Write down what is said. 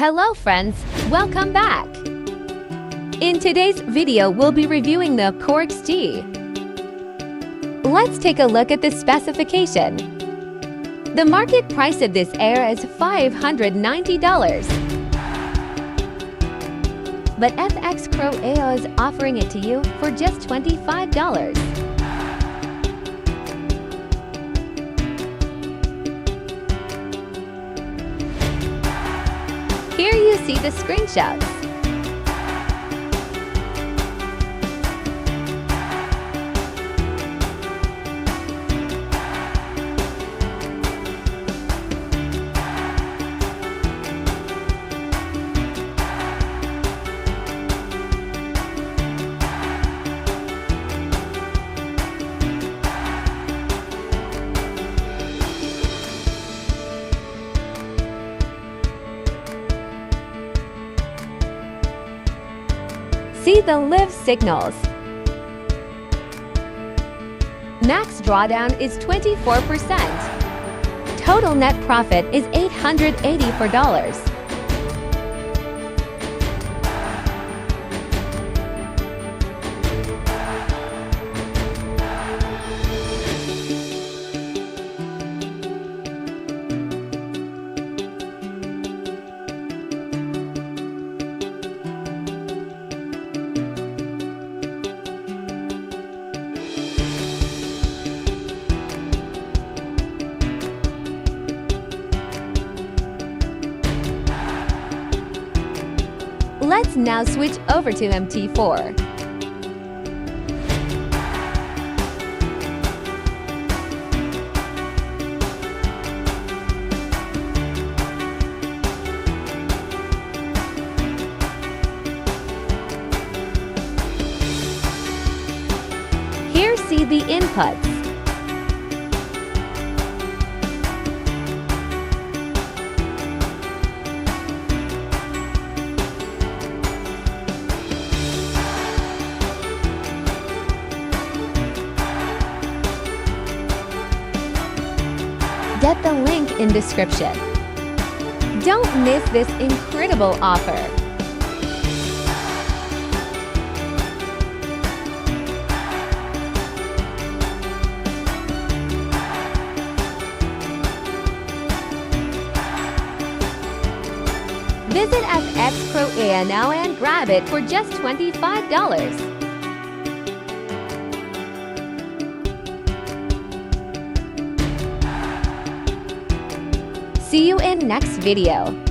Hello friends, welcome back! In today's video, we'll be reviewing the CoreX G. Let's take a look at the specification. The market price of this air is $590. But FX Pro AO is offering it to you for just $25. Here you see the screenshots. See the live signals. Max drawdown is 24%. Total net profit is $884. Let's now switch over to MT4. Here see the inputs. Get the link in description. Don't miss this incredible offer. Visit FX Pro AO now and grab it for just $25. See you in next video.